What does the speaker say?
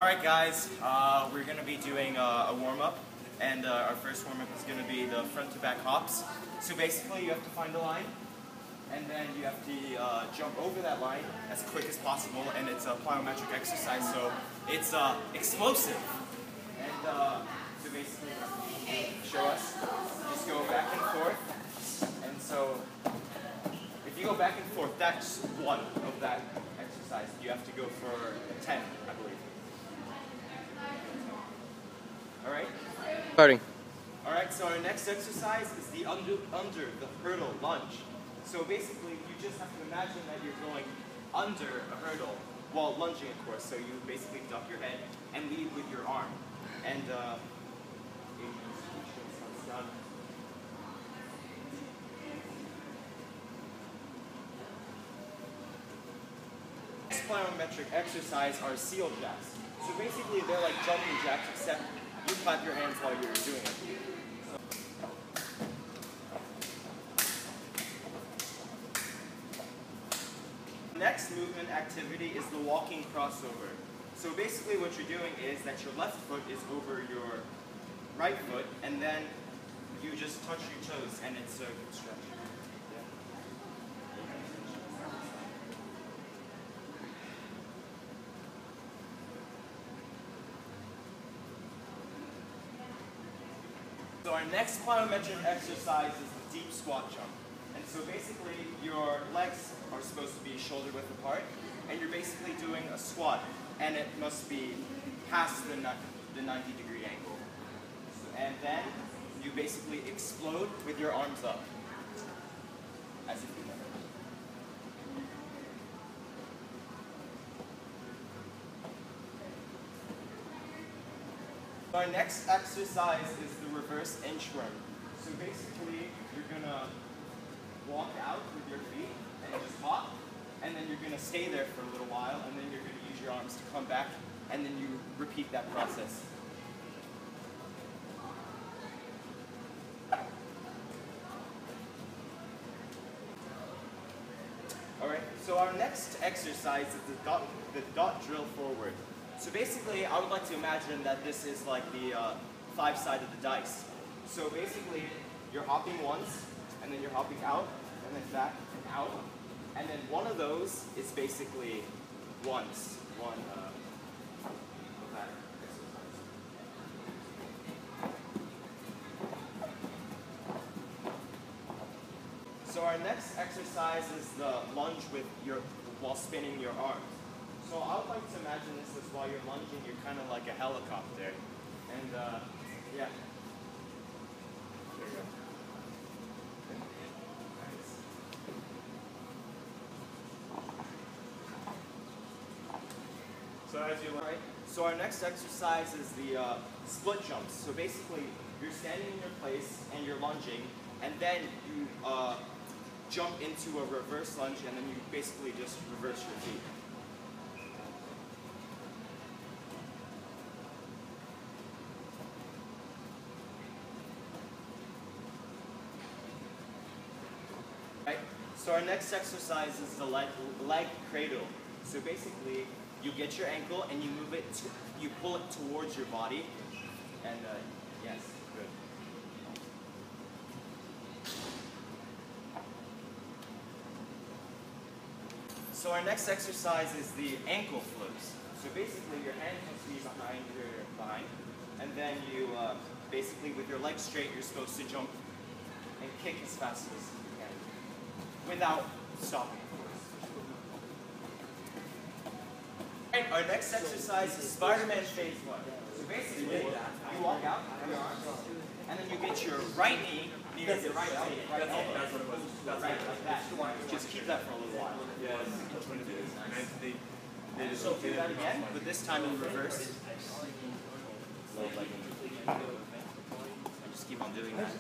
Alright guys, we're going to be doing a warm-up, and our first warm-up is going to be the front to back hops. So basically you have to find a line, and then you have to jump over that line as quick as possible, and it's a plyometric exercise, so it's explosive. And so basically, show us, just go back and forth, and so if you go back and forth, that's one of that exercise. You have to go for 10, I believe. Alright? Starting. Alright, so our next exercise is the under the hurdle lunge. So basically, you just have to imagine that you're going under a hurdle while lunging, of course. So you basically duck your head and lead with your arm. And, next plyometric exercise are seal jacks. So basically, they're like jumping jacks, except you clap your hands while you're doing it. Next movement activity is the walking crossover. So basically what you're doing is that your left foot is over your right foot, and then you just touch your toes, and it's a good stretch. So our next plyometric exercise is the deep squat jump. And so basically your legs are supposed to be shoulder width apart, and you're basically doing a squat, and it must be past the 90-degree angle. And then you basically explode with your arms up, as if you never. Our next exercise is the reverse inchworm. So basically, you're gonna walk out with your feet and just hop, and then you're gonna stay there for a little while, and then you're gonna use your arms to come back, and then you repeat that process. Alright, so our next exercise is the dot drill forward. So basically, I would like to imagine that this is like the 5-sided dice. So basically, you're hopping once, and then you're hopping out, and then back and out, and then one of those is basically one that exercise. So our next exercise is the lunge while spinning your arms. So I would like to imagine this as while you're lunging, you're kind of like a helicopter. And, yeah. There you go. Nice. So as you like. So our next exercise is the split jumps. So basically, you're standing in your place and you're lunging, and then you jump into a reverse lunge, and then you basically just reverse your feet. So our next exercise is the leg cradle. So basically, you get your ankle and you move it, you pull it towards your body, and yes, good. So our next exercise is the ankle flips. So basically, your hand must be behind your thigh, and then you basically, with your legs straight, you're supposed to jump and kick as fast as you can, without stopping, of course. Right, our next exercise is Spider-Man phase 1. So basically, you walk out with your arms, and then you get your right knee near your right knee. That's right, like that. Just keep that for a little while. So do that again, but this time in reverse. Just keep on doing that.